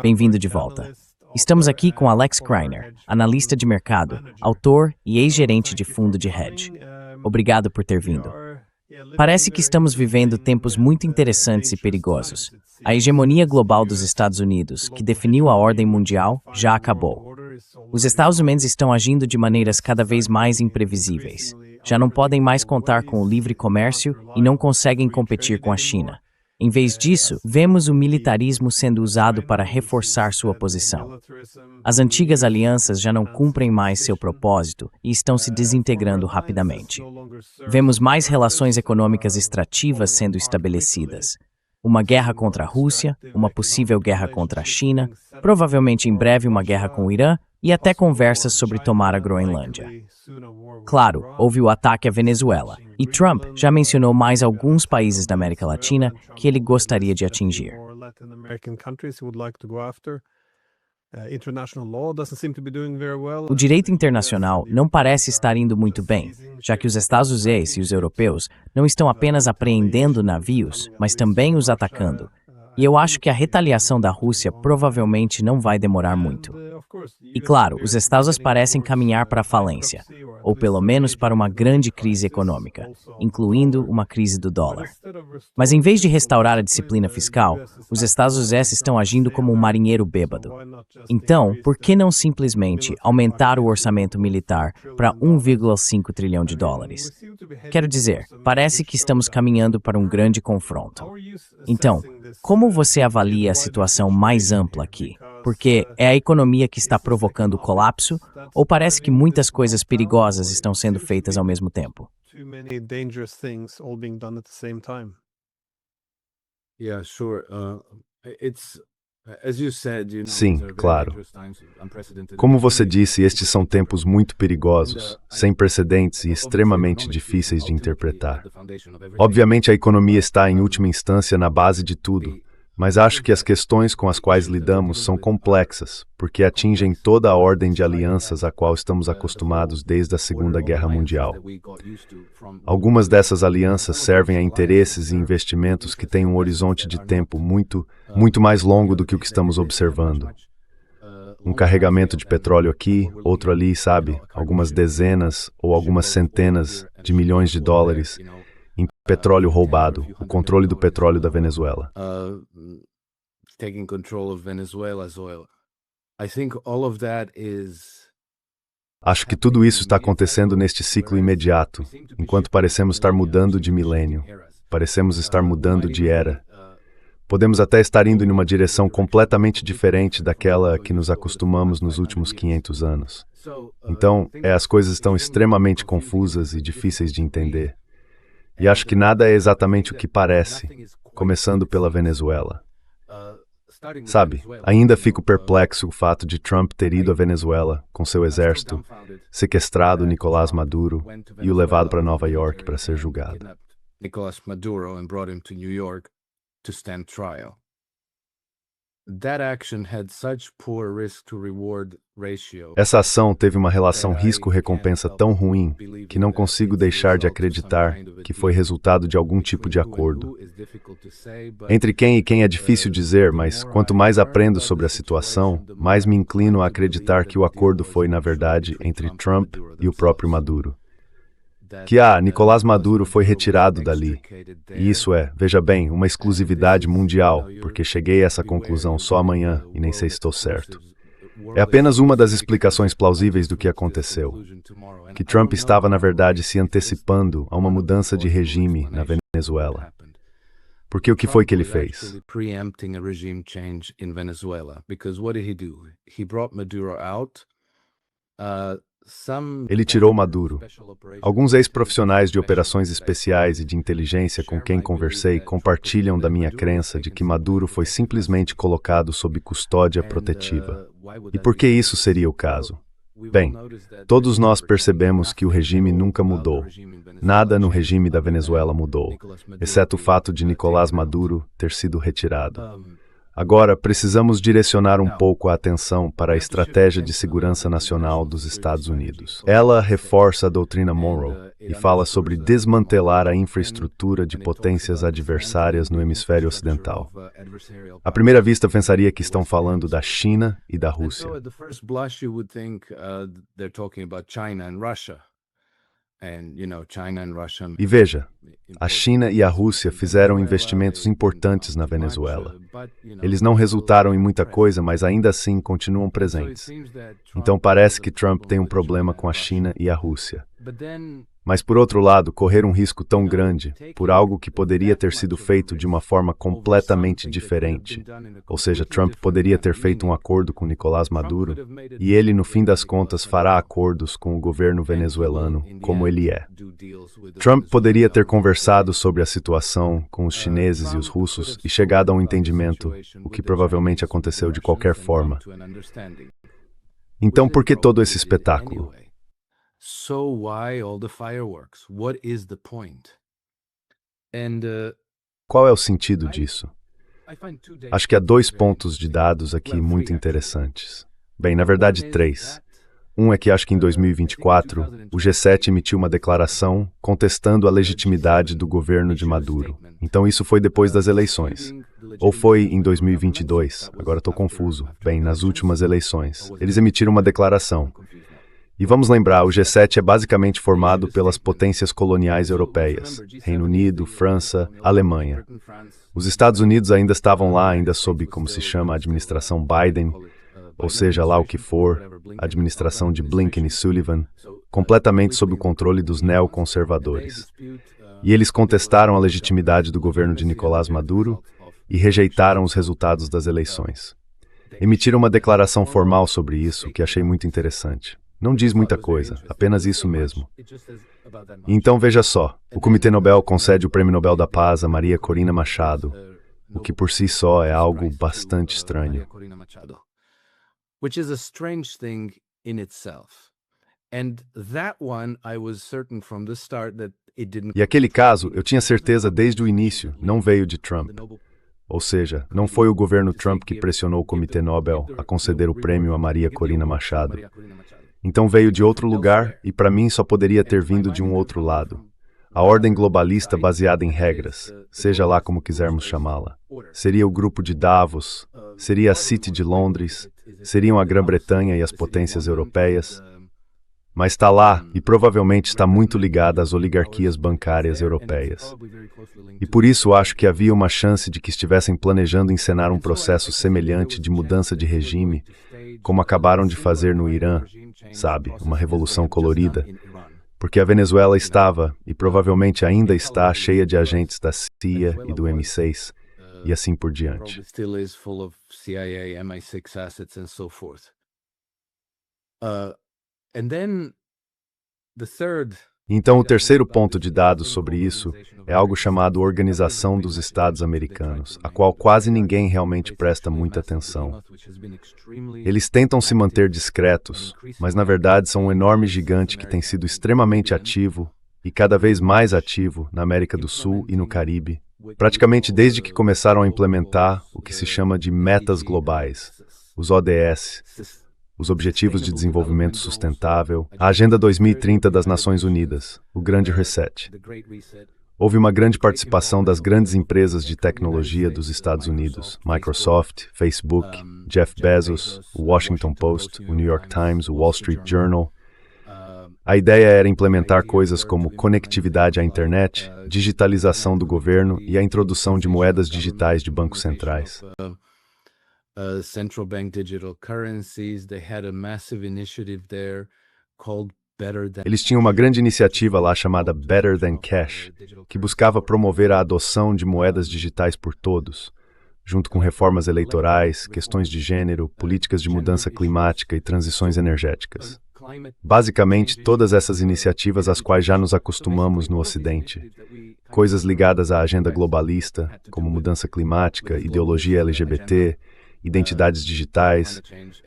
Bem-vindo de volta. Estamos aqui com Alex Kreiner, analista de mercado, autor e ex-gerente de fundo de hedge. Obrigado por ter vindo. Parece que estamos vivendo tempos muito interessantes e perigosos. A hegemonia global dos Estados Unidos, que definiu a ordem mundial, já acabou. Os Estados Unidos estão agindo de maneiras cada vez mais imprevisíveis. Já não podem mais contar com o livre comércio e não conseguem competir com a China. Em vez disso, vemos o militarismo sendo usado para reforçar sua posição. As antigas alianças já não cumprem mais seu propósito e estão se desintegrando rapidamente. Vemos mais relações econômicas extrativas sendo estabelecidas. Uma guerra contra a Rússia, uma possível guerra contra a China, provavelmente em breve uma guerra com o Irã e até conversas sobre tomar a Groenlândia. Claro, houve o ataque à Venezuela, e Trump já mencionou mais alguns países da América Latina que ele gostaria de atingir. O direito internacional não parece estar indo muito bem, já que os Estados Unidos e os europeus não estão apenas apreendendo navios, mas também os atacando. E eu acho que a retaliação da Rússia provavelmente não vai demorar muito. E claro, os Estados Unidos parecem caminhar para a falência, ou pelo menos para uma grande crise econômica, incluindo uma crise do dólar. Mas em vez de restaurar a disciplina fiscal, os Estados Unidos estão agindo como um marinheiro bêbado. Então, por que não simplesmente aumentar o orçamento militar para 1,5 trilhão de dólares? Quero dizer, parece que estamos caminhando para um grande confronto. Então, como você avalia a situação mais ampla aqui? Porque é a economia que está provocando o colapso, ou parece que muitas coisas perigosas estão sendo feitas ao mesmo tempo? Sim, claro. Como você disse, estes são tempos muito perigosos, sem precedentes e extremamente difíceis de interpretar. Obviamente, a economia está, em última instância, na base de tudo, mas acho que as questões com as quais lidamos são complexas, porque atingem toda a ordem de alianças a qual estamos acostumados desde a Segunda Guerra Mundial. Algumas dessas alianças servem a interesses e investimentos que têm um horizonte de tempo muito mais longo do que o que estamos observando. Um carregamento de petróleo aqui, outro ali, sabe? Algumas dezenas ou algumas centenas de milhões de dólares em petróleo roubado, o controle do petróleo da Venezuela. Acho que tudo isso está acontecendo neste ciclo imediato, enquanto parecemos estar mudando de milênio, parecemos estar mudando de era. Podemos até estar indo em uma direção completamente diferente daquela que nos acostumamos nos últimos 500 anos. Então, as coisas estão extremamente confusas e difíceis de entender. E acho que nada é exatamente o que parece, começando pela Venezuela. Sabe, ainda fico perplexo o fato de Trump ter ido à Venezuela com seu exército, sequestrado Nicolás Maduro e o levado para Nova York para ser julgado. Essa ação teve uma relação risco-recompensa tão ruim que não consigo deixar de acreditar que foi resultado de algum tipo de acordo. Entre quem e quem é difícil dizer, mas quanto mais aprendo sobre a situação, mais me inclino a acreditar que o acordo foi, na verdade, entre Trump e o próprio Maduro. Nicolás Maduro foi retirado dali. E isso veja bem, uma exclusividade mundial, porque cheguei a essa conclusão só amanhã e nem sei se estou certo. É apenas uma das explicações plausíveis do que aconteceu. Que Trump estava, na verdade, se antecipando a uma mudança de regime na Venezuela. Porque o que foi que ele fez? Ele tirou Maduro. Alguns ex-profissionais de operações especiais e de inteligência com quem conversei compartilham da minha crença de que Maduro foi simplesmente colocado sob custódia protetiva. E por que isso seria o caso? Bem, todos nós percebemos que o regime nunca mudou. Nada no regime da Venezuela mudou, exceto o fato de Nicolás Maduro ter sido retirado. Agora, precisamos direcionar um pouco a atenção para a Estratégia de Segurança Nacional dos Estados Unidos. Ela reforça a doutrina Monroe e fala sobre desmantelar a infraestrutura de potências adversárias no hemisfério ocidental. À primeira vista, pensaria que estão falando da China e da Rússia. E veja, a China e a Rússia fizeram investimentos importantes na Venezuela. Eles não resultaram em muita coisa, mas ainda assim continuam presentes. Então parece que Trump tem um problema com a China e a Rússia. Mas, por outro lado, correr um risco tão grande por algo que poderia ter sido feito de uma forma completamente diferente. Ou seja, Trump poderia ter feito um acordo com Nicolás Maduro e ele, no fim das contas, fará acordos com o governo venezuelano, como ele é. Trump poderia ter conversado sobre a situação com os chineses e os russos e chegado a um entendimento, o que provavelmente aconteceu de qualquer forma. Então, por que todo esse espetáculo? So why all the fireworks? What is the point? Qual é o sentido disso? Acho que há 2 pontos de dados aqui muito interessantes. Bem, na verdade 3. Um é que acho que em 2024, o G7 emitiu uma declaração contestando a legitimidade do governo de Maduro. Então isso foi depois das eleições. Ou foi em 2022? Agora estou confuso. Bem, nas últimas eleições. Eles emitiram uma declaração. E vamos lembrar, o G7 é basicamente formado pelas potências coloniais europeias, Reino Unido, França, Alemanha. Os Estados Unidos ainda estavam lá, ainda sob, como se chama, a administração Biden, ou seja, lá o que for, a administração de Blinken e Sullivan, completamente sob o controle dos neoconservadores. E eles contestaram a legitimidade do governo de Nicolás Maduro e rejeitaram os resultados das eleições. Emitiram uma declaração formal sobre isso, que achei muito interessante. Não diz muita coisa, apenas isso mesmo. Então veja só, o Comitê Nobel concede o Prêmio Nobel da Paz a Maria Corina Machado, o que por si só é algo bastante estranho. Which is a strange thing in itself. And that one I was certain from the start that it didn't. E aquele caso, eu tinha certeza desde o início, não veio de Trump. Ou seja, não foi o governo Trump que pressionou o Comitê Nobel a conceder o prêmio a Maria Corina Machado. Então veio de outro lugar e para mim só poderia ter vindo de um outro lado. A ordem globalista baseada em regras, seja lá como quisermos chamá-la. Seria o grupo de Davos, seria a City de Londres, seriam a Grã-Bretanha e as potências europeias. Mas está lá e provavelmente está muito ligada às oligarquias bancárias europeias. E por isso acho que havia uma chance de que estivessem planejando encenar um processo semelhante de mudança de regime, como acabaram de fazer no Irã, sabe, uma revolução colorida, porque a Venezuela estava, e provavelmente ainda está, cheia de agentes da CIA e do MI6, e assim por diante. Então, o terceiro ponto de dados sobre isso é algo chamado Organização dos Estados Americanos, a qual quase ninguém realmente presta muita atenção. Eles tentam se manter discretos, mas na verdade são um enorme gigante que tem sido extremamente ativo e cada vez mais ativo na América do Sul e no Caribe, praticamente desde que começaram a implementar o que se chama de metas globais, os ODS, os Objetivos de Desenvolvimento Sustentável, a Agenda 2030 das Nações Unidas, o Grande Reset. Houve uma grande participação das grandes empresas de tecnologia dos Estados Unidos, Microsoft, Facebook, Jeff Bezos, o Washington Post, o New York Times, o Wall Street Journal. A ideia era implementar coisas como conectividade à internet, digitalização do governo e a introdução de moedas digitais de bancos centrais. Central bank digital currencies, they had a massive initiative there called Better Than. Eles tinham uma grande iniciativa lá chamada Better Than Cash, que buscava promover a adoção de moedas digitais por todos, junto com reformas eleitorais, questões de gênero, políticas de mudança climática e transições energéticas. Basicamente, todas essas iniciativas às quais já nos acostumamos no Ocidente. Coisas ligadas à agenda globalista, como mudança climática, ideologia LGBT, identidades digitais,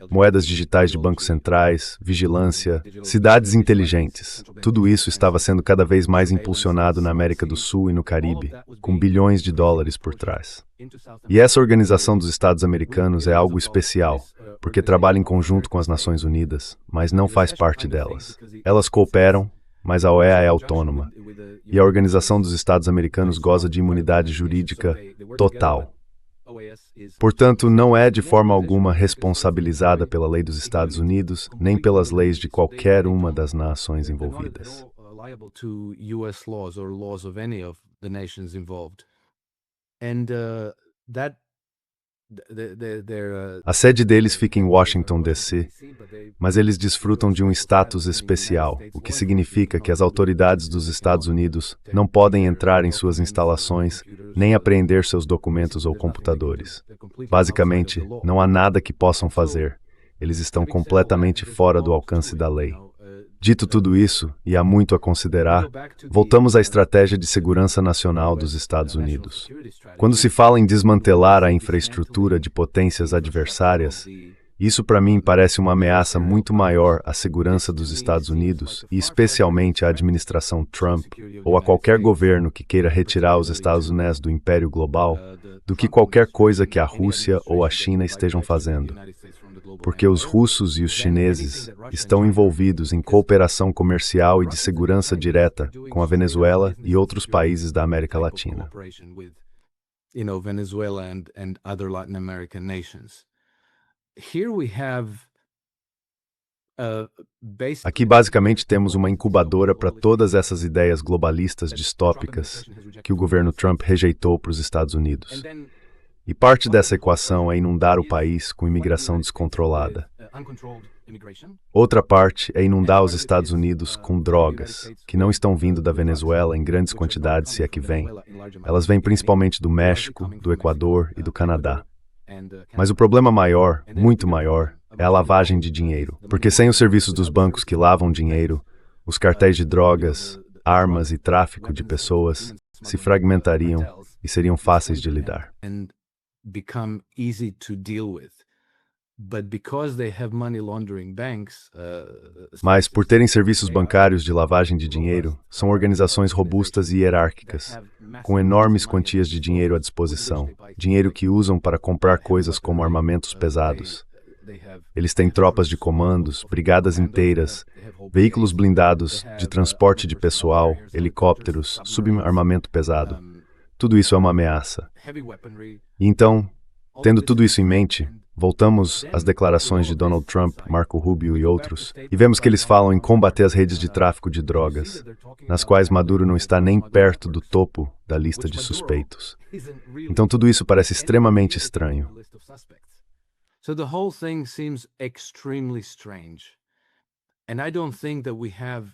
moedas digitais de bancos centrais, vigilância, cidades inteligentes. Tudo isso estava sendo cada vez mais impulsionado na América do Sul e no Caribe, com bilhões de dólares por trás. E essa Organização dos Estados Americanos é algo especial, porque trabalha em conjunto com as Nações Unidas, mas não faz parte delas. Elas cooperam, mas a OEA é autônoma, e a Organização dos Estados Americanos goza de imunidade jurídica total. Portanto, não é de forma alguma responsabilizada pela lei dos Estados Unidos, nem pelas leis de qualquer uma das nações envolvidas. A sede deles fica em Washington, D.C., mas eles desfrutam de um status especial, o que significa que as autoridades dos Estados Unidos não podem entrar em suas instalações nem apreender seus documentos ou computadores. Basicamente, não há nada que possam fazer. Eles estão completamente fora do alcance da lei. Dito tudo isso, e há muito a considerar, voltamos à estratégia de segurança nacional dos Estados Unidos. Quando se fala em desmantelar a infraestrutura de potências adversárias, isso para mim parece uma ameaça muito maior à segurança dos Estados Unidos e especialmente à administração Trump ou a qualquer governo que queira retirar os Estados Unidos do império global do que qualquer coisa que a Rússia ou a China estejam fazendo. Porque os russos e os chineses estão envolvidos em cooperação comercial e de segurança direta com a Venezuela e outros países da América Latina. Aqui basicamente temos uma incubadora para todas essas ideias globalistas distópicas que o governo Trump rejeitou para os Estados Unidos. E parte dessa equação é inundar o país com imigração descontrolada. Outra parte é inundar os Estados Unidos com drogas, que não estão vindo da Venezuela em grandes quantidades, se é que vêm. Elas vêm principalmente do México, do Equador e do Canadá. Mas o problema maior, muito maior, é a lavagem de dinheiro. Porque sem os serviços dos bancos que lavam dinheiro, os cartéis de drogas, armas e tráfico de pessoas se fragmentariam e seriam fáceis de lidar. Mas, por terem serviços bancários de lavagem de dinheiro, são organizações robustas e hierárquicas, com enormes quantias de dinheiro à disposição, dinheiro que usam para comprar coisas como armamentos pesados. Eles têm tropas de comandos, brigadas inteiras, veículos blindados de transporte de pessoal, helicópteros, subarmamento pesado. Tudo isso é uma ameaça. E então, tendo tudo isso em mente, voltamos às declarações de Donald Trump, Marco Rubio e outros, e vemos que eles falam em combater as redes de tráfico de drogas, nas quais Maduro não está nem perto do topo da lista de suspeitos. Então tudo isso parece extremamente estranho. So the whole thing seems extremely strange. And I don't think that we have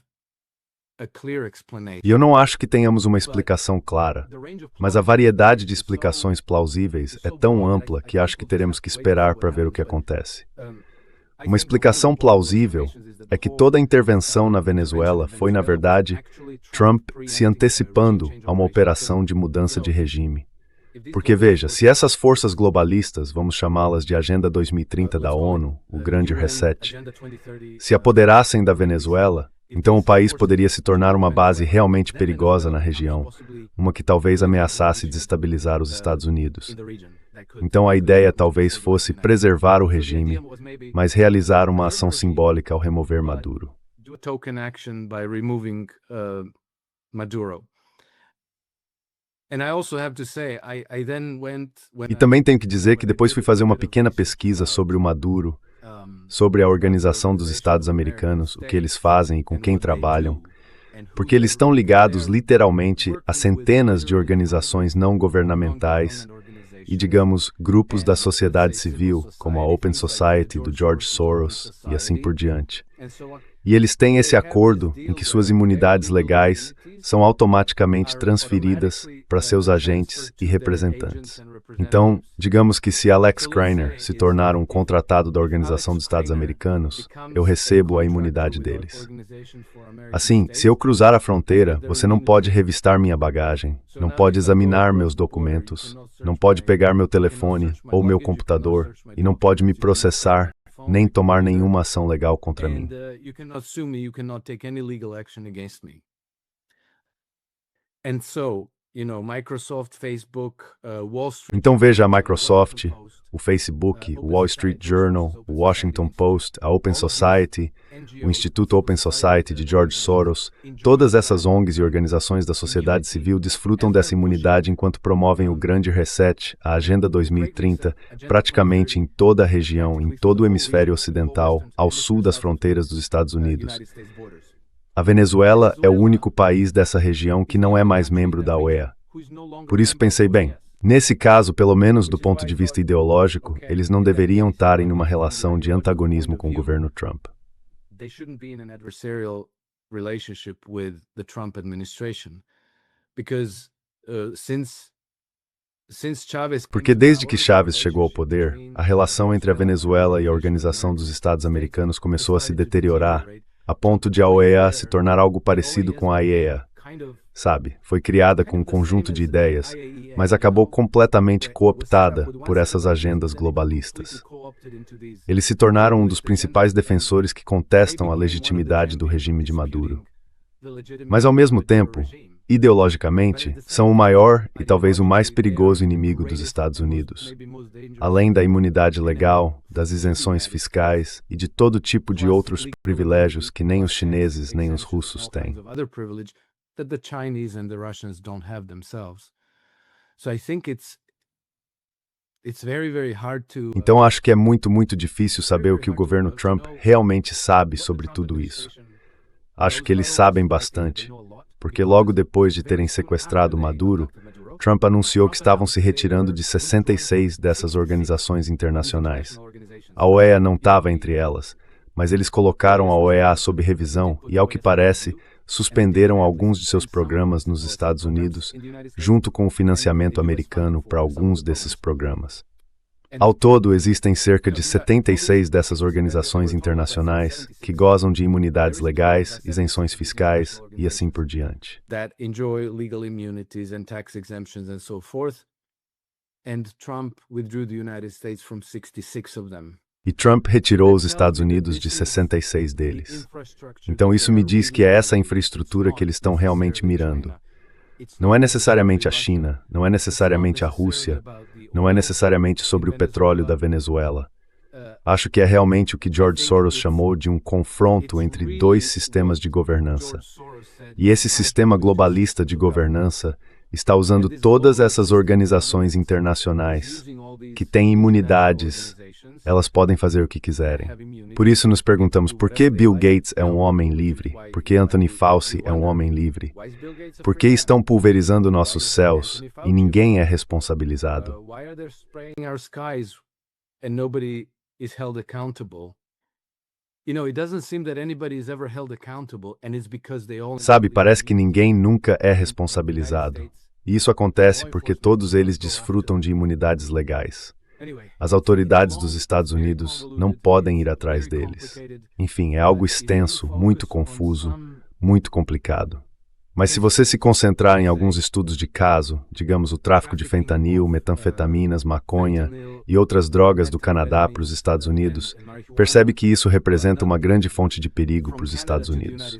a clear explanation. E eu não acho que tenhamos uma explicação clara, mas a variedade de explicações plausíveis é tão ampla que acho que teremos que esperar para ver o que acontece. Uma explicação plausível é que toda a intervenção na Venezuela foi, na verdade, Trump se antecipando a uma operação de mudança de regime. Porque, veja, se essas forças globalistas, vamos chamá-las de Agenda 2030 da ONU, o Grande Reset, se apoderassem da Venezuela, então o país poderia se tornar uma base realmente perigosa na região, uma que talvez ameaçasse desestabilizar os Estados Unidos. Então a ideia talvez fosse preservar o regime, mas realizar uma ação simbólica ao remover Maduro. E também tenho que dizer que depois fui fazer uma pequena pesquisa sobre o Maduro, sobre a Organização dos Estados Americanos, o que eles fazem e com quem trabalham, porque eles estão ligados literalmente a centenas de organizações não governamentais e, digamos, grupos da sociedade civil, como a Open Society do George Soros e assim por diante. E eles têm esse acordo em que suas imunidades legais são automaticamente transferidas para seus agentes e representantes. Então, digamos que se Alex Kreiner se tornar um contratado da Organização dos Estados Americanos, eu recebo a imunidade deles. Assim, se eu cruzar a fronteira, você não pode revistar minha bagagem, não pode examinar meus documentos, não pode pegar meu telefone ou meu computador e não pode me processar, nem tomar nenhuma ação legal contra mim. Então veja a Microsoft, o Facebook, o Wall Street Journal, o Washington Post, a Open Society, o Instituto Open Society de George Soros, todas essas ONGs e organizações da sociedade civil desfrutam dessa imunidade enquanto promovem o Grande Reset, a Agenda 2030, praticamente em toda a região, em todo o hemisfério ocidental, ao sul das fronteiras dos Estados Unidos. A Venezuela é o único país dessa região que não é mais membro da OEA. Por isso pensei, bem, nesse caso, pelo menos do ponto de vista ideológico, eles não deveriam estar em uma relação de antagonismo com o governo Trump. Porque desde que Chávez chegou ao poder, a relação entre a Venezuela e a Organização dos Estados Americanos começou a se deteriorar, a ponto de a OEA se tornar algo parecido com a IEA. Sabe, foi criada com um conjunto de ideias, mas acabou completamente cooptada por essas agendas globalistas. Eles se tornaram um dos principais defensores que contestam a legitimidade do regime de Maduro. Mas, ao mesmo tempo, ideologicamente, são o maior e talvez o mais perigoso inimigo dos Estados Unidos. Além da imunidade legal, das isenções fiscais e de todo tipo de outros privilégios que nem os chineses nem os russos têm. Então acho que é muito difícil saber o que o governo Trump realmente sabe sobre tudo isso. Acho que eles sabem bastante, porque logo depois de terem sequestrado Maduro, Trump anunciou que estavam se retirando de 66 dessas organizações internacionais. A OEA não estava entre elas, mas eles colocaram a OEA sob revisão e, ao que parece, suspenderam alguns de seus programas nos Estados Unidos, junto com o financiamento americano para alguns desses programas. Ao todo, existem cerca de 76 dessas organizações internacionais que gozam de imunidades legais, isenções fiscais e assim por diante. E Trump retirou os Estados Unidos de 66 deles. Então isso me diz que é essa infraestrutura que eles estão realmente mirando. Não é necessariamente a China, não é necessariamente a Rússia, não é necessariamente sobre o petróleo da Venezuela. Acho que é realmente o que George Soros chamou de um confronto entre dois sistemas de governança. E esse sistema globalista de governança está usando todas essas organizações internacionais que têm imunidades. Elas podem fazer o que quiserem. Por isso nos perguntamos por que Bill Gates é um homem livre? Por que Anthony Fauci é um homem livre? Por que estão pulverizando nossos céus e ninguém é responsabilizado? Sabe, parece que ninguém nunca é responsabilizado. E isso acontece porque todos eles desfrutam de imunidades legais. As autoridades dos Estados Unidos não podem ir atrás deles. Enfim, é algo extenso, muito confuso, muito complicado. Mas se você se concentrar em alguns estudos de caso, digamos o tráfico de fentanil, metanfetaminas, maconha e outras drogas do Canadá para os Estados Unidos, percebe que isso representa uma grande fonte de perigo para os Estados Unidos.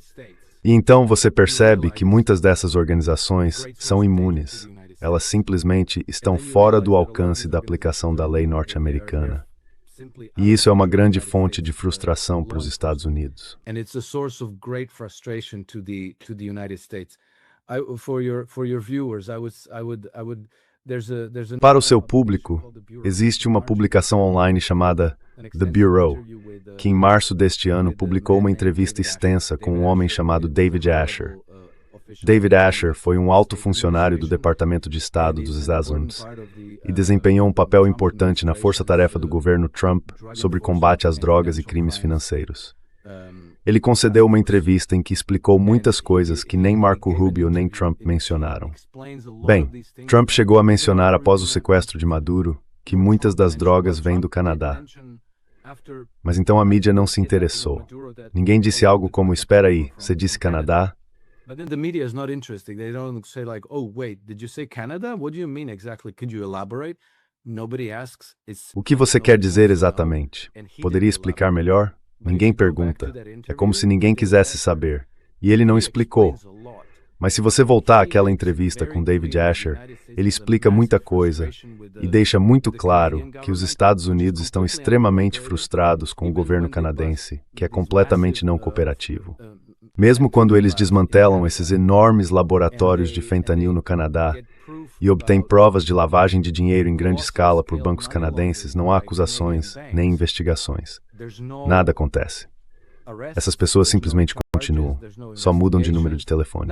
E então você percebe que muitas dessas organizações são imunes. Elas simplesmente estão fora do alcance da aplicação da lei norte-americana. E isso é uma grande fonte de frustração para os Estados Unidos. Para o seu público, existe uma publicação online chamada The Bureau, que em março deste ano publicou uma entrevista extensa com um homem chamado David Asher. David Asher foi um alto funcionário do Departamento de Estado dos Estados Unidos e desempenhou um papel importante na força-tarefa do governo Trump sobre combate às drogas e crimes financeiros. Ele concedeu uma entrevista em que explicou muitas coisas que nem Marco Rubio nem Trump mencionaram. Bem, Trump chegou a mencionar após o sequestro de Maduro que muitas das drogas vêm do Canadá. Mas então a mídia não se interessou. Ninguém disse algo como, espera aí, você disse Canadá? But then the media is not interested. They don't say like, "Oh, wait, did you say Canada? What do you mean exactly? Could you elaborate?" Nobody asks. O que você quer dizer exatamente? Poderia explicar melhor? Ninguém pergunta. É como se ninguém quisesse saber. E ele não explicou. Mas se você voltar àquela entrevista com David Asher, ele explica muita coisa e deixa muito claro que os Estados Unidos estão extremamente frustrados com o governo canadense, que é completamente não cooperativo. Mesmo quando eles desmantelam esses enormes laboratórios de fentanil no Canadá e obtêm provas de lavagem de dinheiro em grande escala por bancos canadenses, não há acusações nem investigações. Nada acontece. Essas pessoas simplesmente continuam, só mudam de número de telefone.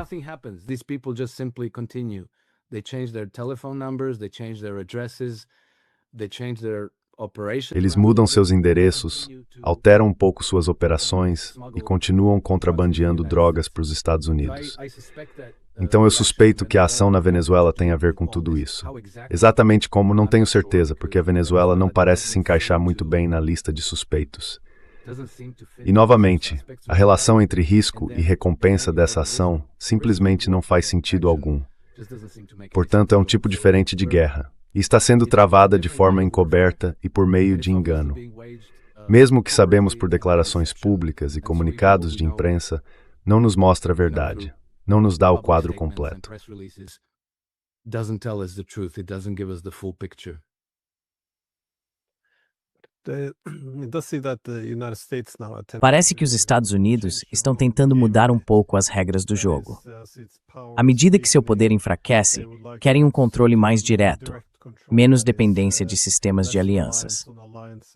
Eles mudam seus endereços, alteram um pouco suas operações e continuam contrabandeando drogas para os Estados Unidos. Então eu suspeito que a ação na Venezuela tem a ver com tudo isso. Exatamente como não tenho certeza, porque a Venezuela não parece se encaixar muito bem na lista de suspeitos. E novamente, a relação entre risco e recompensa dessa ação simplesmente não faz sentido algum. Portanto, é um tipo diferente de guerra. E está sendo travada de forma encoberta e por meio de engano. Mesmo que sabemos por declarações públicas e comunicados de imprensa, não nos mostra a verdade, não nos dá o quadro completo. Parece que os Estados Unidos estão tentando mudar um pouco as regras do jogo. À medida que seu poder enfraquece, querem um controle mais direto, menos dependência de sistemas de alianças.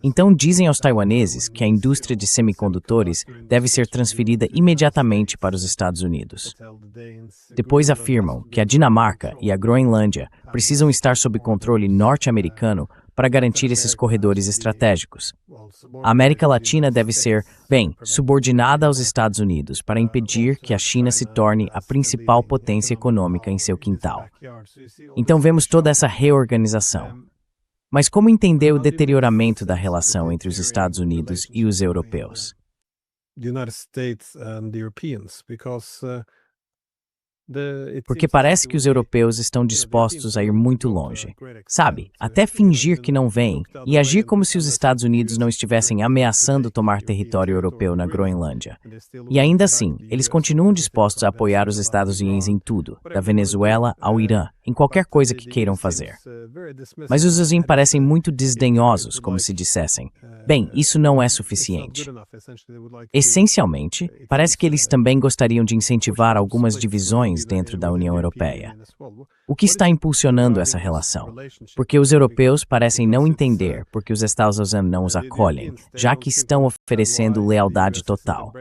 Então dizem aos taiwaneses que a indústria de semicondutores deve ser transferida imediatamente para os Estados Unidos. Depois afirmam que a Dinamarca e a Groenlândia precisam estar sob controle norte-americano para garantir esses corredores estratégicos. A América Latina deve ser, subordinada aos Estados Unidos para impedir que a China se torne a principal potência econômica em seu quintal. Então vemos toda essa reorganização. Mas como entender o deterioramento da relação entre os Estados Unidos e os europeus? Porque parece que os europeus estão dispostos a ir muito longe. Sabe, até fingir que não vêm e agir como se os Estados Unidos não estivessem ameaçando tomar território europeu na Groenlândia. E ainda assim, eles continuam dispostos a apoiar os Estados Unidos em tudo, da Venezuela ao Irã, em qualquer coisa que queiram fazer. Mas os Zin parecem muito desdenhosos, como se dissessem, isso não é suficiente. Essencialmente, parece que eles também gostariam de incentivar algumas divisões dentro da União Europeia. O que está impulsionando essa relação? Porque os europeus parecem não entender porque os Estados Unidos não os acolhem, já que estão oferecendo lealdade total.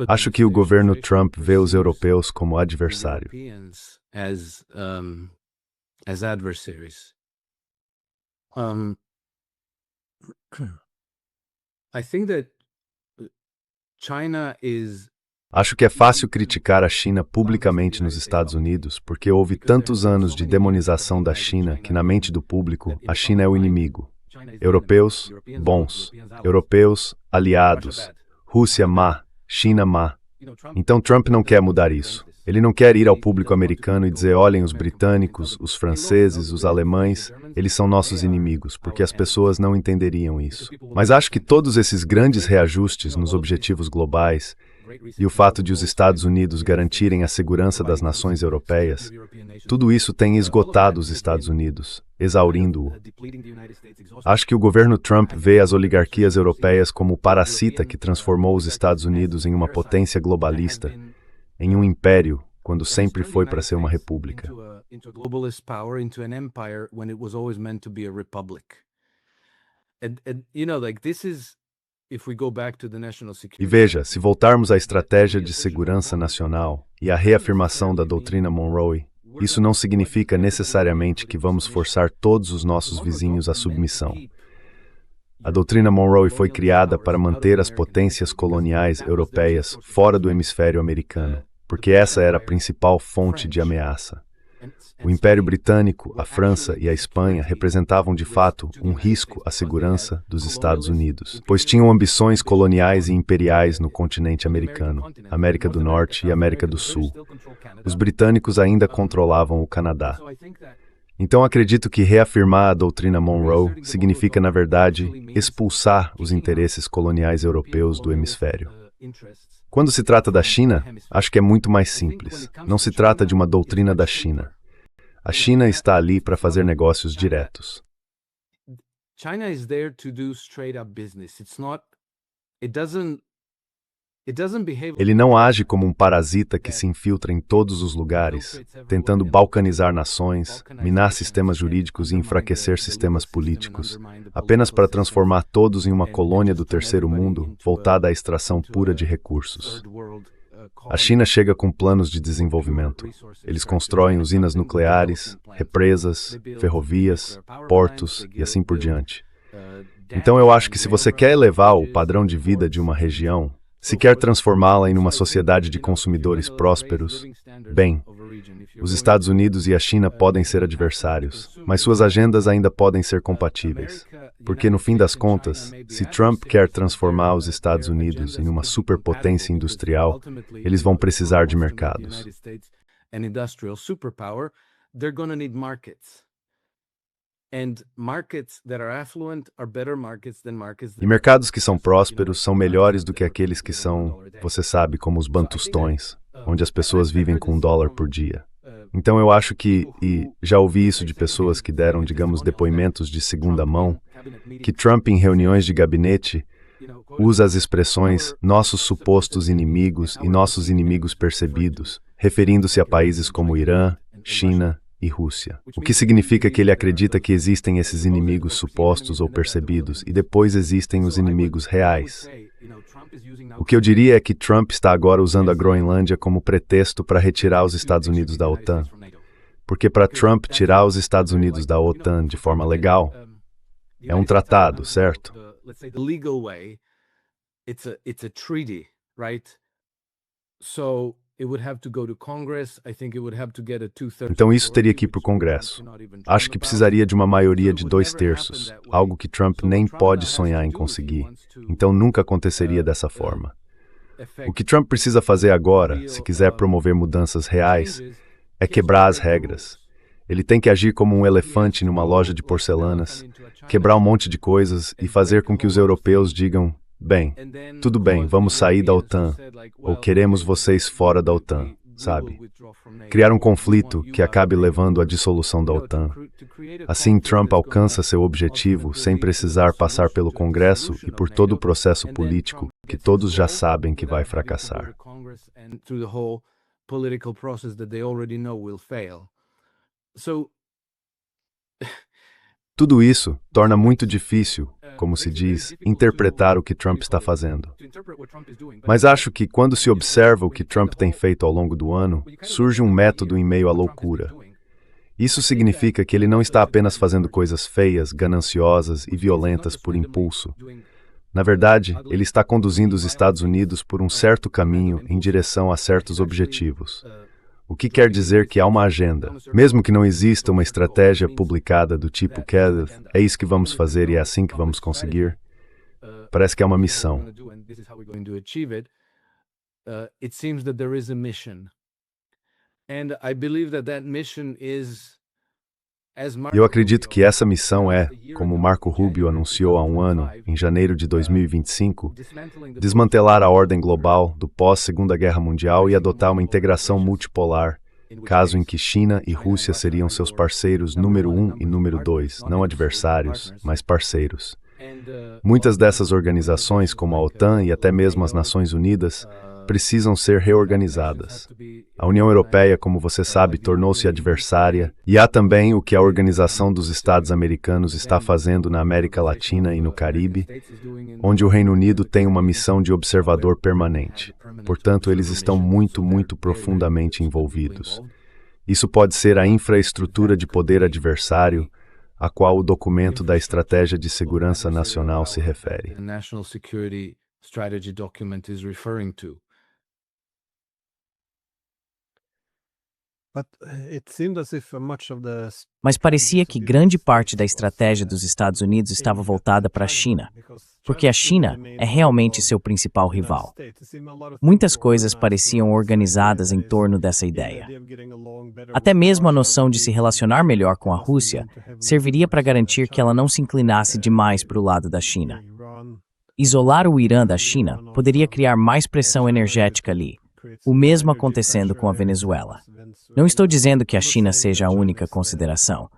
Acho que o governo Trump vê os europeus como adversário. Acho que é fácil criticar a China publicamente nos Estados Unidos porque houve tantos anos de demonização da China que na mente do público a China é o inimigo. Europeus, bons. Europeus, aliados. Rússia, má. China, má. Então Trump não quer mudar isso. Ele não quer ir ao público americano e dizer, olhem, os britânicos, os franceses, os alemães, eles são nossos inimigos, porque as pessoas não entenderiam isso. Mas acho que todos esses grandes reajustes nos objetivos globais e o fato de os Estados Unidos garantirem a segurança das nações europeias, tudo isso tem esgotado os Estados Unidos, exaurindo-o. Acho que o governo Trump vê as oligarquias europeias como o parasita que transformou os Estados Unidos em uma potência globalista, em um império, quando sempre foi para ser uma república. E veja, se voltarmos à estratégia de segurança nacional e à reafirmação da doutrina Monroe, isso não significa necessariamente que vamos forçar todos os nossos vizinhos à submissão. A doutrina Monroe foi criada para manter as potências coloniais europeias fora do hemisfério americano, porque essa era a principal fonte de ameaça. O Império Britânico, a França e a Espanha representavam de fato um risco à segurança dos Estados Unidos, pois tinham ambições coloniais e imperiais no continente americano, América do Norte e América do Sul. Os britânicos ainda controlavam o Canadá. Então acredito que reafirmar a doutrina Monroe significa, na verdade, expulsar os interesses coloniais europeus do hemisfério. Quando se trata da China, acho que é muito mais simples. Não se trata de uma doutrina da China. A China está ali para fazer negócios diretos. China is there to do straight up business. Ele não age como um parasita que se infiltra em todos os lugares, tentando balcanizar nações, minar sistemas jurídicos e enfraquecer sistemas políticos, apenas para transformar todos em uma colônia do terceiro mundo voltada à extração pura de recursos. A China chega com planos de desenvolvimento. Eles constroem usinas nucleares, represas, ferrovias, portos e assim por diante. Então eu acho que se você quer elevar o padrão de vida de uma região, se quer transformá-la em uma sociedade de consumidores prósperos, bem, os Estados Unidos e a China podem ser adversários, mas suas agendas ainda podem ser compatíveis. Porque, no fim das contas, se Trump quer transformar os Estados Unidos em uma superpotência industrial, eles vão precisar de mercados. E mercados que são prósperos são melhores do que aqueles que são, você sabe, como os bantustões, onde as pessoas vivem com $1 por dia. Então eu acho que, e já ouvi isso de pessoas que deram, digamos, depoimentos de segunda mão, que Trump em reuniões de gabinete usa as expressões nossos supostos inimigos e nossos inimigos percebidos, referindo-se a países como Irã, China e Rússia. O que significa que ele acredita que existem esses inimigos supostos ou percebidos e depois existem os inimigos reais. O que eu diria é que Trump está agora usando a Groenlândia como pretexto para retirar os Estados Unidos da OTAN. Porque para Trump tirar os Estados Unidos da OTAN de forma legal é um tratado, certo? Então isso teria que ir para o Congresso. Acho que precisaria de uma maioria de 2/3, algo que Trump nem pode sonhar em conseguir. Então nunca aconteceria dessa forma. O que Trump precisa fazer agora, se quiser promover mudanças reais, é quebrar as regras. Ele tem que agir como um elefante numa loja de porcelanas, quebrar um monte de coisas e fazer com que os europeus digam: bem, tudo bem, vamos sair da OTAN, ou queremos vocês fora da OTAN, sabe? Criar um conflito que acabe levando à dissolução da OTAN. Assim, Trump alcança seu objetivo sem precisar passar pelo Congresso e por todo o processo político que todos já sabem que vai fracassar. Tudo isso torna muito difícil, como se diz, interpretar o que Trump está fazendo. Mas acho que quando se observa o que Trump tem feito ao longo do ano, surge um método em meio à loucura. Isso significa que ele não está apenas fazendo coisas feias, gananciosas e violentas por impulso. Na verdade, ele está conduzindo os Estados Unidos por um certo caminho em direção a certos objetivos. O que quer dizer que há uma agenda. Mesmo que não exista uma estratégia publicada do tipo Kenneth, é isso que vamos fazer e é assim que vamos conseguir. Parece que há uma missão. Eu acredito que essa missão é, como Marco Rubio anunciou há um ano, em janeiro de 2025, desmantelar a ordem global do pós-Segunda Guerra Mundial e adotar uma integração multipolar, caso em que China e Rússia seriam seus parceiros número 1 e número 2, não adversários, mas parceiros. Muitas dessas organizações, como a OTAN e até mesmo as Nações Unidas, precisam ser reorganizadas. A União Europeia, como você sabe, tornou-se adversária, e há também o que a Organização dos Estados Americanos está fazendo na América Latina e no Caribe, onde o Reino Unido tem uma missão de observador permanente. Portanto, eles estão muito profundamente envolvidos. Isso pode ser a infraestrutura de poder adversário, a qual o documento da Estratégia de Segurança Nacional se refere. Mas parecia que grande parte da estratégia dos Estados Unidos estava voltada para a China, porque a China é realmente seu principal rival. Muitas coisas pareciam organizadas em torno dessa ideia. Até mesmo a noção de se relacionar melhor com a Rússia serviria para garantir que ela não se inclinasse demais para o lado da China. Isolar o Irã da China poderia criar mais pressão energética ali, o mesmo acontecendo com a Venezuela. Não estou dizendo que a China seja a única consideração,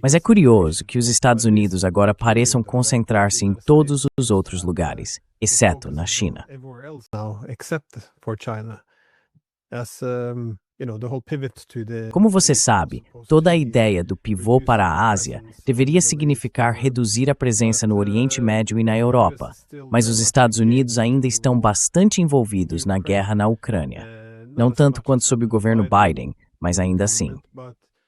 mas é curioso que os Estados Unidos agora pareçam concentrar-se em todos os outros lugares, exceto na China. Como você sabe, toda a ideia do pivô para a Ásia deveria significar reduzir a presença no Oriente Médio e na Europa, mas os Estados Unidos ainda estão bastante envolvidos na guerra na Ucrânia. Não tanto quanto sob o governo Biden, mas ainda assim.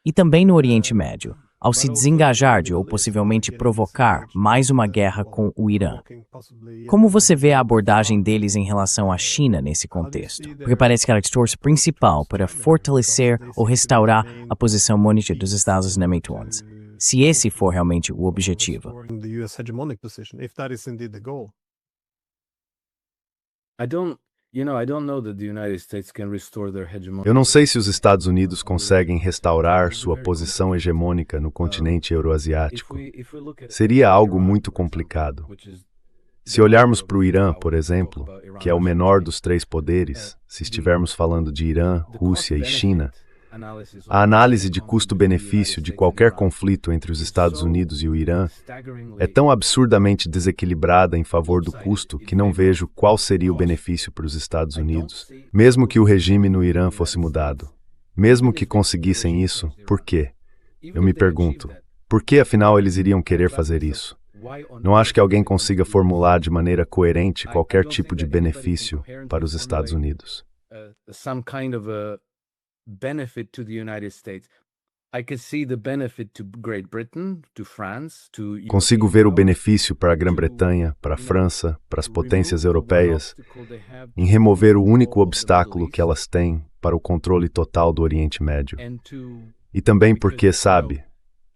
E também no Oriente Médio, ao se desengajar de ou possivelmente provocar mais uma guerra com o Irã. Como você vê a abordagem deles em relação à China nesse contexto? Porque parece que a esforço principal para fortalecer ou restaurar a posição monetária dos Estados Unidos, se esse for realmente o objetivo. Eu não sei se os Estados Unidos conseguem restaurar sua posição hegemônica no continente euroasiático. Seria algo muito complicado. Se olharmos para o Irã, por exemplo, que é o menor dos três poderes, se estivermos falando de Irã, Rússia e China, a análise de custo-benefício de qualquer conflito entre os Estados Unidos e o Irã é tão absurdamente desequilibrada em favor do custo que não vejo qual seria o benefício para os Estados Unidos, mesmo que o regime no Irã fosse mudado. Mesmo que conseguissem isso, por quê? Eu me pergunto, por que afinal eles iriam querer fazer isso? Não acho que alguém consiga formular de maneira coerente qualquer tipo de benefício para os Estados Unidos. Benefit to the United States. I can see the benefit to Great Britain, to France, to Consigo ver o benefício para a Grã-Bretanha, para a França, para as potências europeias, em remover o único obstáculo que elas têm para o controle total do Oriente Médio. E também porque, sabe,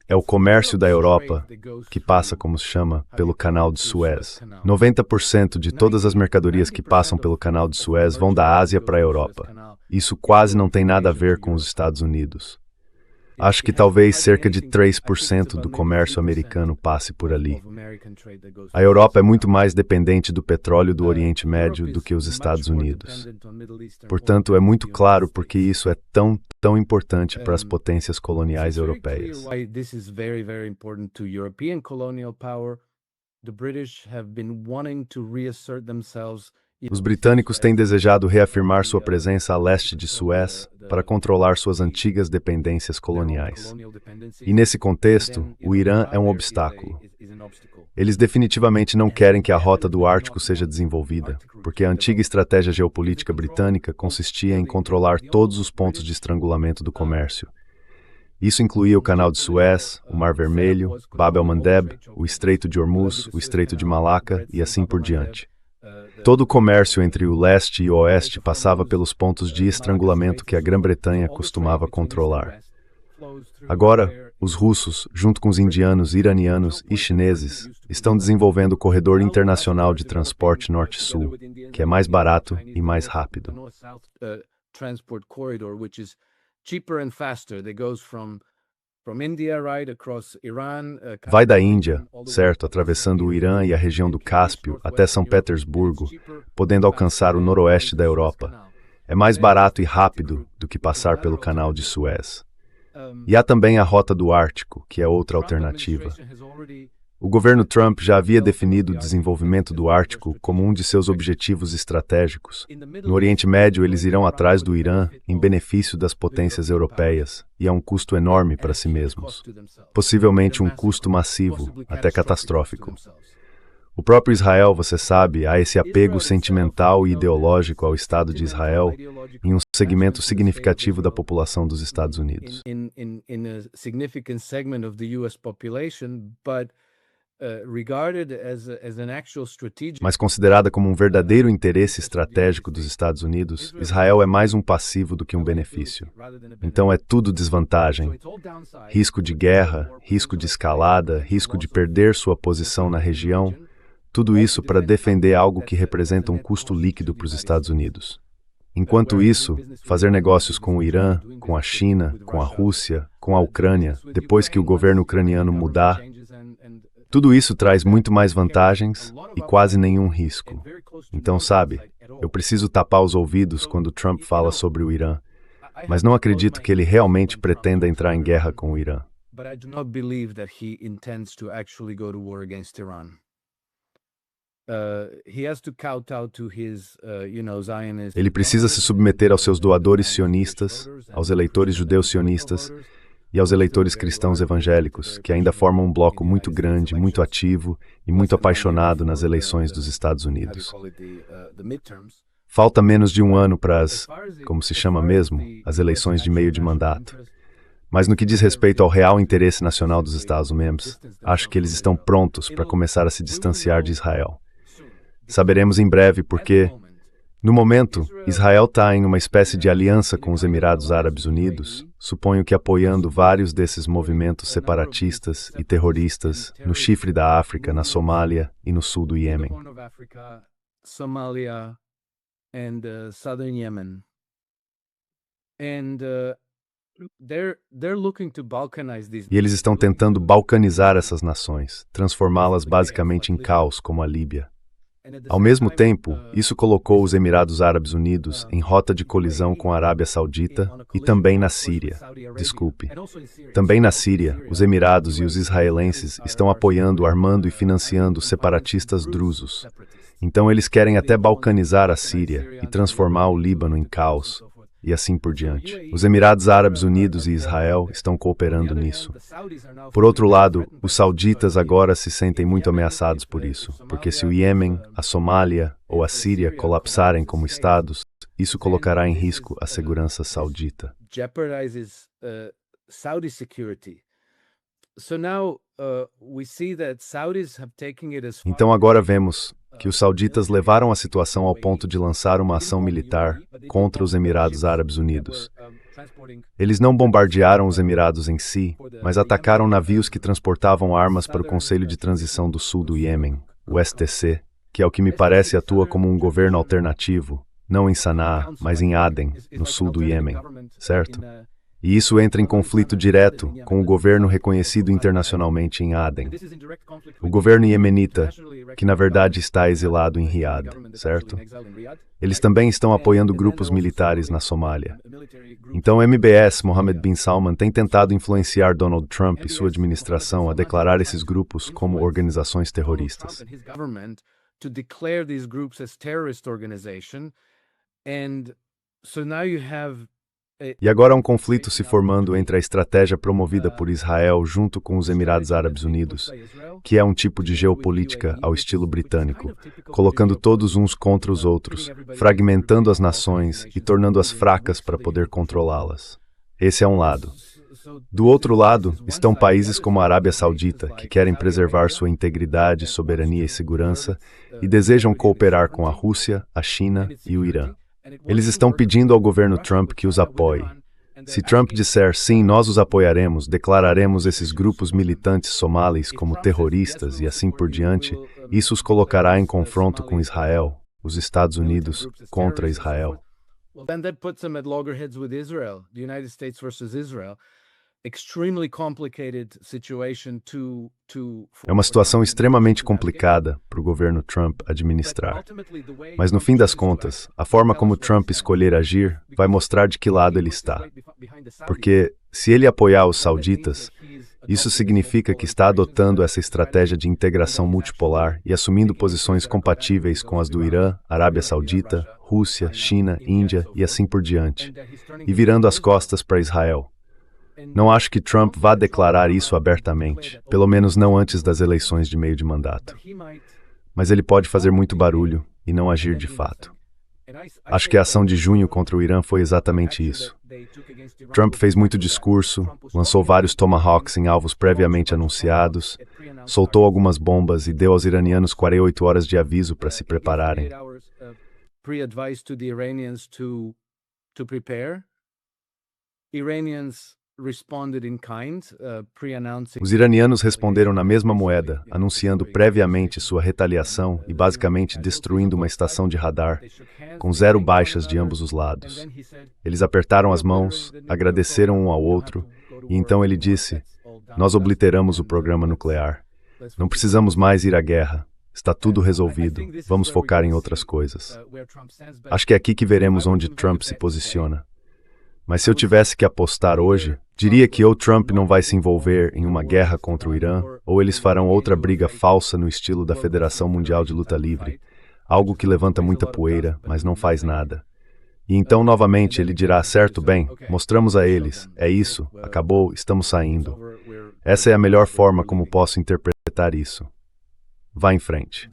é o comércio da Europa que passa, como se chama, pelo Canal de Suez. 90% de todas as mercadorias que passam pelo Canal de Suez vão da Ásia para a Europa. Isso quase não tem nada a ver com os Estados Unidos. Acho que talvez cerca de 3% do comércio americano passe por ali. A Europa é muito mais dependente do petróleo do Oriente Médio do que os Estados Unidos. Portanto, é muito claro porque isso é tão importante para as potências coloniais europeias. Os britânicos têm desejado reafirmar sua presença a leste de Suez para controlar suas antigas dependências coloniais. E nesse contexto, o Irã é um obstáculo. Eles definitivamente não querem que a rota do Ártico seja desenvolvida, porque a antiga estratégia geopolítica britânica consistia em controlar todos os pontos de estrangulamento do comércio. Isso incluía o Canal de Suez, o Mar Vermelho, Bab el-Mandeb, o Estreito de Hormuz, o Estreito de Malaca e assim por diante. Todo o comércio entre o leste e o oeste passava pelos pontos de estrangulamento que a Grã-Bretanha costumava controlar. Agora, os russos, junto com os indianos, iranianos e chineses, estão desenvolvendo o corredor internacional de transporte norte-sul, que é mais barato e mais rápido. Vai da Índia, certo, atravessando o Irã e a região do Cáspio até São Petersburgo, podendo alcançar o noroeste da Europa. É mais barato e rápido do que passar pelo Canal de Suez. E há também a Rota do Ártico, que é outra alternativa. O governo Trump já havia definido o desenvolvimento do Ártico como um de seus objetivos estratégicos. No Oriente Médio, eles irão atrás do Irã em benefício das potências europeias, e a um custo enorme para si mesmos. Possivelmente um custo massivo, até catastrófico. O próprio Israel, você sabe, há esse apego sentimental e ideológico ao Estado de Israel, em um segmento significativo da população dos Estados Unidos. In a significant segment of the US population, but regarded as an actual strategic. Mas considerada como um verdadeiro interesse estratégico dos Estados Unidos, Israel é mais um passivo do que um benefício. Então é tudo desvantagem. Risco de guerra, risco de escalada, risco de perder sua posição na região, tudo isso para defender algo que representa um custo líquido para os Estados Unidos. Enquanto isso, fazer negócios com o Irã, com a China, com a Rússia, com a Ucrânia, depois que o governo ucraniano mudar, tudo isso traz muito mais vantagens e quase nenhum risco. Então, sabe, eu preciso tapar os ouvidos quando Trump fala sobre o Irã, mas não acredito que ele realmente pretenda entrar em guerra com o Irã. But I do not believe that he intends to actually go to war against Iran. He has to kowtow to his, Zionist. Ele precisa se submeter aos seus doadores sionistas, aos eleitores judeus sionistas e aos eleitores cristãos evangélicos, que ainda formam um bloco muito grande, muito ativo e muito apaixonado nas eleições dos Estados Unidos. Falta menos de um ano para as, como se chama mesmo, as eleições de meio de mandato. Mas no que diz respeito ao real interesse nacional dos Estados Membros, acho que eles estão prontos para começar a se distanciar de Israel. Saberemos em breve porque, no momento, Israel está em uma espécie de aliança com os Emirados Árabes Unidos, suponho que apoiando vários desses movimentos separatistas e terroristas no chifre da África, na Somália e no sul do Iêmen. Somalia and southern Yemen. And they're looking to balkanize these. E eles estão tentando balcanizar essas nações, transformá-las basicamente em caos, como a Líbia. Ao mesmo tempo, isso colocou os Emirados Árabes Unidos em rota de colisão com a Arábia Saudita e também na Síria. Desculpe. Também na Síria, os Emirados e os israelenses estão apoiando, armando e financiando os separatistas drusos. Então eles querem até balcanizar a Síria e transformar o Líbano em caos, e assim por diante. Os Emirados Árabes Unidos e Israel estão cooperando nisso. Por outro lado, os sauditas agora se sentem muito ameaçados por isso, porque se o Iêmen, a Somália ou a Síria colapsarem como estados, isso colocará em risco a segurança saudita. Jeopardizes Saudi security. So now we see that Saudis have taken it as far. Então agora vemos que os sauditas levaram a situação ao ponto de lançar uma ação militar contra os Emirados Árabes Unidos. Eles não bombardearam os Emirados em si, mas atacaram navios que transportavam armas para o Conselho de Transição do Sul do Iêmen, o STC, que ao que me parece atua como um governo alternativo, não em Sanaa, mas em Aden, no sul do Iêmen, certo? E isso entra em conflito direto com o governo reconhecido internacionalmente em Aden. O governo iemenita, que na verdade está exilado em Riad, certo? Eles também estão apoiando grupos militares na Somália. Então o MBS, Mohammed bin Salman, tem tentado influenciar Donald Trump e sua administração a declarar esses grupos como organizações terroristas. E agora há um conflito se formando entre a estratégia promovida por Israel junto com os Emirados Árabes Unidos, que é um tipo de geopolítica ao estilo britânico, colocando todos uns contra os outros, fragmentando as nações e tornando-as fracas para poder controlá-las. Esse é um lado. Do outro lado, estão países como a Arábia Saudita, que querem preservar sua integridade, soberania e segurança, e desejam cooperar com a Rússia, a China e o Irã. Eles estão pedindo ao governo Trump que os apoie. Se Trump disser sim, nós os apoiaremos, declararemos esses grupos militantes somalis como terroristas e assim por diante, isso os colocará em confronto com Israel, os Estados Unidos contra Israel. Then that puts them at loggerheads with Israel, the United States versus Israel. Extremely complicated situation É uma situação extremamente complicada para o governo Trump administrar. Mas no fim das contas, a forma como Trump escolher agir vai mostrar de que lado ele está. Porque, se ele apoiar os sauditas, isso significa que está adotando essa estratégia de integração multipolar e assumindo posições compatíveis com as do Irã, Arábia Saudita, Rússia, China, Índia e assim por diante, e virando as costas para Israel. Não acho que Trump vá declarar isso abertamente, pelo menos não antes das eleições de meio de mandato. Mas ele pode fazer muito barulho e não agir de fato. Acho que a ação de junho contra o Irã foi exatamente isso. Trump fez muito discurso, lançou vários Tomahawks em alvos previamente anunciados, soltou algumas bombas e deu aos iranianos 48 horas de aviso para se prepararem. Os iranianos responderam na mesma moeda, anunciando previamente sua retaliação e basicamente destruindo uma estação de radar, com 0 baixas de ambos os lados. Eles apertaram as mãos, agradeceram um ao outro, e então ele disse: "Nós obliteramos o programa nuclear. Não precisamos mais ir à guerra. Está tudo resolvido. Vamos focar em outras coisas." Acho que é aqui que veremos onde Trump se posiciona. Mas se eu tivesse que apostar hoje, diria que ou Trump não vai se envolver em uma guerra contra o Irã, ou eles farão outra briga falsa no estilo da Federação Mundial de Luta Livre, algo que levanta muita poeira, mas não faz nada. E então, novamente, ele dirá: "Certo, bem, mostramos a eles, é isso, acabou, estamos saindo." Essa é a melhor forma como posso interpretar isso. Vá em frente.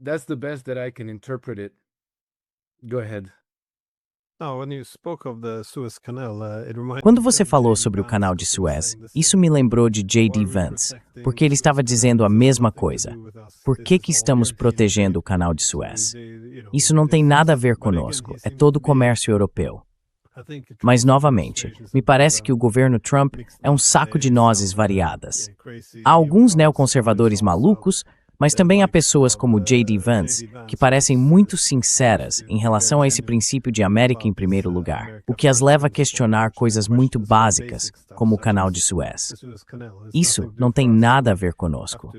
That's the best that I can interpret it. Go ahead. Quando você falou sobre o canal de Suez, isso me lembrou de J.D. Vance, porque ele estava dizendo a mesma coisa. Por que estamos protegendo o canal de Suez? Isso não tem nada a ver conosco, é todo o comércio europeu. Mas, novamente, me parece que o governo Trump é um saco de nozes variadas. Há alguns neoconservadores malucos, mas também há pessoas como J.D. Vance, que parecem muito sinceras em relação a esse princípio de América em primeiro lugar, o que as leva a questionar coisas muito básicas, como o canal de Suez. Isso não tem nada a ver conosco.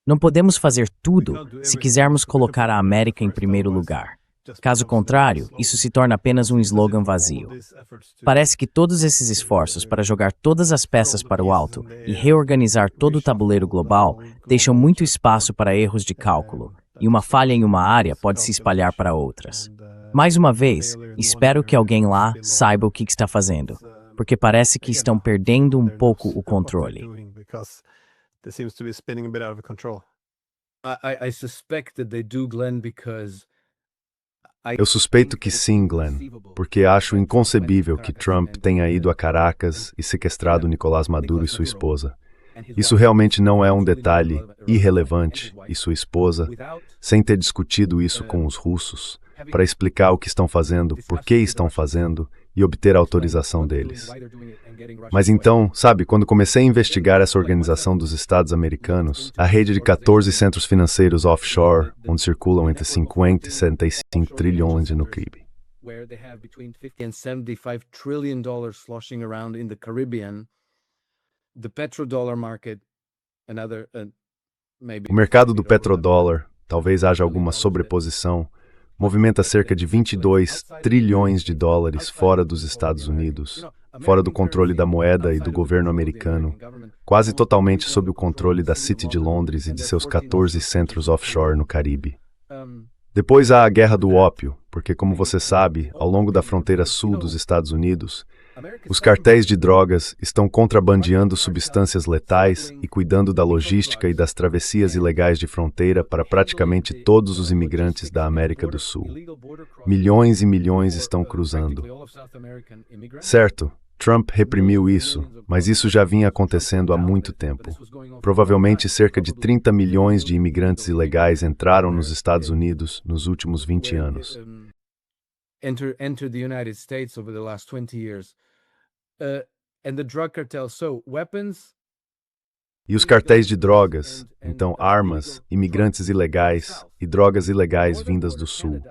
Não podemos fazer tudo se quisermos colocar a América em primeiro lugar. Caso contrário, isso se torna apenas um slogan vazio. Parece que todos esses esforços para jogar todas as peças para o alto e reorganizar todo o tabuleiro global deixam muito espaço para erros de cálculo, e uma falha em uma área pode se espalhar para outras. Mais uma vez, espero que alguém lá saiba o que está fazendo, porque parece que estão perdendo um pouco o controle. I suspect that they do, Glenn, because Eu suspeito que sim, Glenn, porque acho inconcebível que Trump tenha ido a Caracas e sequestrado Nicolás Maduro e sua esposa. Isso realmente não é um detalhe irrelevante, e sua esposa, sem ter discutido isso com os russos, para explicar o que estão fazendo, por que estão fazendo e obter a autorização deles. Mas então, sabe, quando comecei a investigar essa organização dos Estados americanos, a rede de 14 centros financeiros offshore, onde circulam entre 50 e 75 trilhões no Caribe. where they have between 50 and 75 trillion dollars sloshing around in the Caribbean, the petrodollar market, another maybe. O mercado do petrodólar, talvez haja alguma sobreposição, movimenta cerca de 22 trilhões de dólares fora dos Estados Unidos, fora do controle da moeda e do governo americano, quase totalmente sob o controle da City de Londres e de seus 14 centros offshore no Caribe. Depois há a guerra do ópio, porque, como você sabe, ao longo da fronteira sul dos Estados Unidos, os cartéis de drogas estão contrabandeando substâncias letais e cuidando da logística e das travessias ilegais de fronteira para praticamente todos os imigrantes da América do Sul. Milhões e milhões estão cruzando. Certo, Trump reprimiu isso, mas isso já vinha acontecendo há muito tempo. Provavelmente cerca de 30 milhões de imigrantes ilegais entraram nos Estados Unidos nos últimos 20 anos. Entered the United States over the last 20 years. And the drug cartel, so weapons. E os cartéis de drogas, então armas, imigrantes ilegais e drogas ilegais vindas do Sul.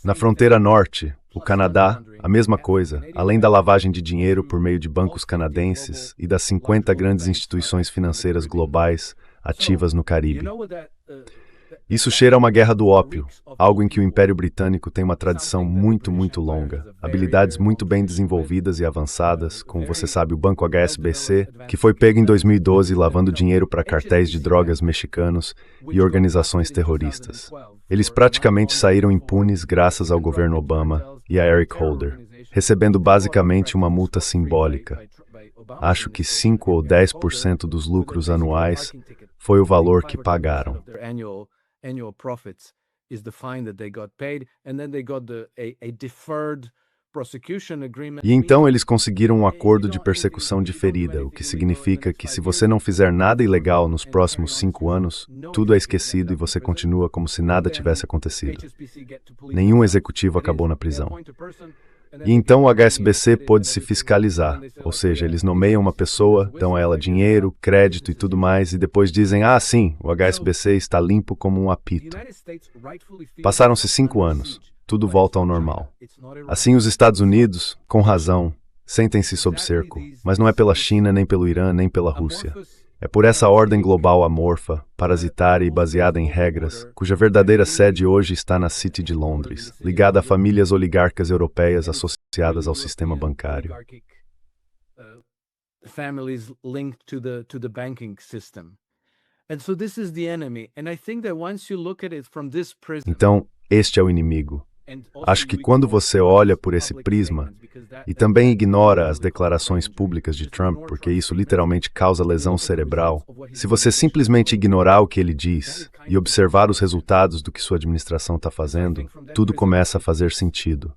Na fronteira norte, o Canadá, a mesma coisa, além da lavagem de dinheiro por meio de bancos canadenses e das 50 grandes instituições financeiras globais ativas no Caribe. Isso cheira a uma guerra do ópio, algo em que o Império Britânico tem uma tradição muito longa, habilidades muito bem desenvolvidas e avançadas, como você sabe o Banco HSBC, que foi pego em 2012 lavando dinheiro para cartéis de drogas mexicanos e organizações terroristas. Eles praticamente saíram impunes graças ao governo Obama e a Eric Holder, recebendo basicamente uma multa simbólica. Acho que 5 ou 10% dos lucros anuais foi o valor que pagaram. Annual profits is the fine that they got paid, and then they got a deferred prosecution agreement. E então eles conseguiram um acordo de persecução diferida, o que significa que se você não fizer nada ilegal nos próximos 5 anos, tudo é esquecido e você continua como se nada tivesse acontecido. Nenhum executivo acabou na prisão. E então o HSBC pôde se fiscalizar, ou seja, eles nomeiam uma pessoa, dão a ela dinheiro, crédito e tudo mais, e depois dizem, ah, sim, o HSBC está limpo como um apito. Passaram-se 5 anos, tudo volta ao normal. Assim os Estados Unidos, com razão, sentem-se sob cerco, mas não é pela China, nem pelo Irã, nem pela Rússia. É por essa ordem global amorfa, parasitária e baseada em regras, cuja verdadeira sede hoje está na City de Londres, ligada a famílias oligarcas europeias associadas ao sistema bancário. Families linked to the banking system. And so this is the enemy. And I think that once you look at it from this prism, então, este é o inimigo. Acho que quando você olha por esse prisma e também ignora as declarações públicas de Trump, porque isso literalmente causa lesão cerebral, se você simplesmente ignorar o que ele diz e observar os resultados do que sua administração está fazendo, tudo começa a fazer sentido.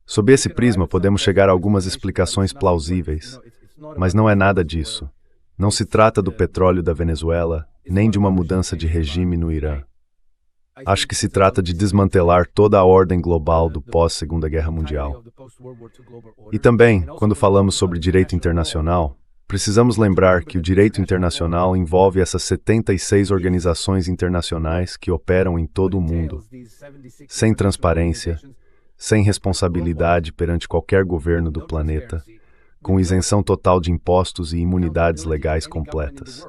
Sob esse prisma, podemos chegar a algumas explicações plausíveis, mas não é nada disso. Não se trata do petróleo da Venezuela, nem de uma mudança de regime no Irã. Acho que se trata de desmantelar toda a ordem global do pós-Segunda Guerra Mundial. E também, quando falamos sobre direito internacional, precisamos lembrar que o direito internacional envolve essas 76 organizações internacionais que operam em todo o mundo, sem transparência, sem responsabilidade perante qualquer governo do planeta, com isenção total de impostos e imunidades legais completas.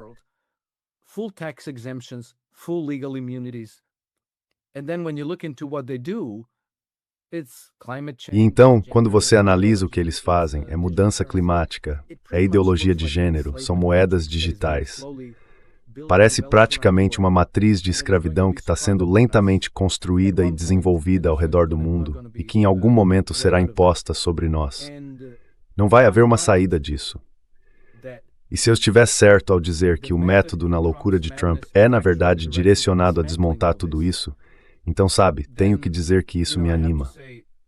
Full tax exemptions, full legal immunities. And then when you look into what they do, it's climate change. E então, quando você analisa o que eles fazem, é mudança climática, é ideologia de gênero, são moedas digitais. Parece praticamente uma matriz de escravidão que está sendo lentamente construída e desenvolvida ao redor do mundo e que em algum momento será imposta sobre nós. Não vai haver uma saída disso. E se eu estiver certo ao dizer que o método na loucura de Trump é, na verdade, direcionado a desmontar tudo isso, então, sabe, tenho que dizer que isso me anima.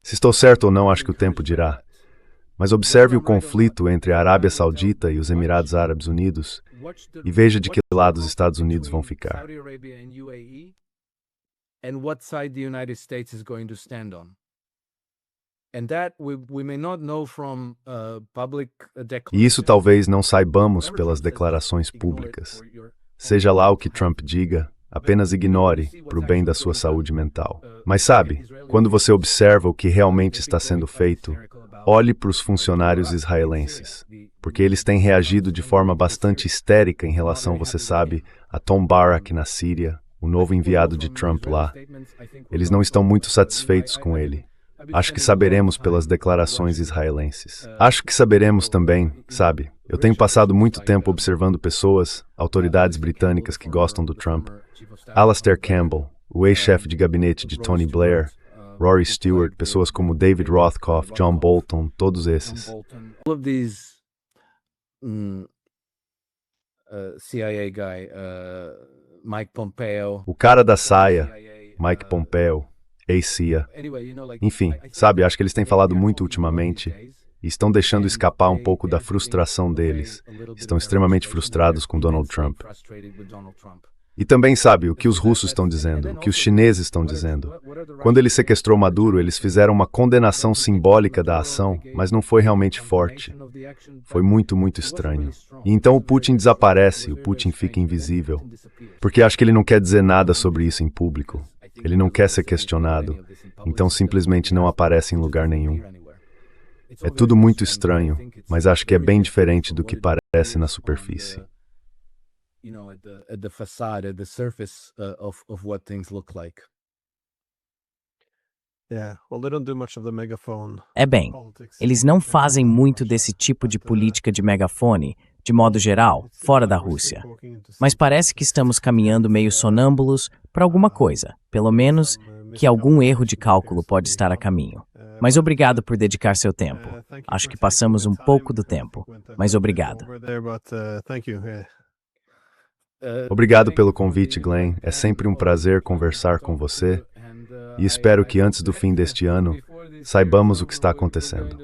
Se estou certo ou não, acho que o tempo dirá. Mas observe o conflito entre a Arábia Saudita e os Emirados Árabes Unidos e veja de que lado os Estados Unidos vão ficar. E isso talvez não saibamos pelas declarações públicas. Seja lá o que Trump diga, apenas ignore, para o bem da sua saúde mental. Mas sabe, quando você observa o que realmente está sendo feito, olhe para os funcionários israelenses, porque eles têm reagido de forma bastante histérica em relação, você sabe, a Tom Barak na Síria, o novo enviado de Trump lá. Eles não estão muito satisfeitos com ele. Acho que saberemos pelas declarações israelenses. Acho que saberemos também, sabe? Eu tenho passado muito tempo observando pessoas, autoridades britânicas que gostam do Trump. Alastair Campbell, o ex-chefe de gabinete de Tony Blair, Rory Stewart, pessoas como David Rothkopf, John Bolton, todos esses. All of these CIA guy, Mike Pompeo. O cara da saia, Mike Pompeo, ex-CIA. Enfim, sabe, acho que eles têm falado muito ultimamente e estão deixando escapar um pouco da frustração deles. Estão extremamente frustrados com Donald Trump. E também sabe o que os russos estão dizendo, o que os chineses estão dizendo. Quando ele sequestrou Maduro, eles fizeram uma condenação simbólica da ação, mas não foi realmente forte. Foi muito, muito estranho. E então o Putin desaparece, o Putin fica invisível. Porque acho que ele não quer dizer nada sobre isso em público. Ele não quer ser questionado, então simplesmente não aparece em lugar nenhum. É tudo muito estranho, mas acho que é bem diferente do que parece na superfície. É bem, eles não fazem muito desse tipo de política de megafone, de modo geral, fora da Rússia. Mas parece que estamos caminhando meio sonâmbulos para alguma coisa, pelo menos que algum erro de cálculo pode estar a caminho. Mas obrigado por dedicar seu tempo. Acho que passamos um pouco do tempo, mas obrigado. Obrigado pelo convite, Glenn. É sempre um prazer conversar com você e espero que antes do fim deste ano saibamos o que está acontecendo.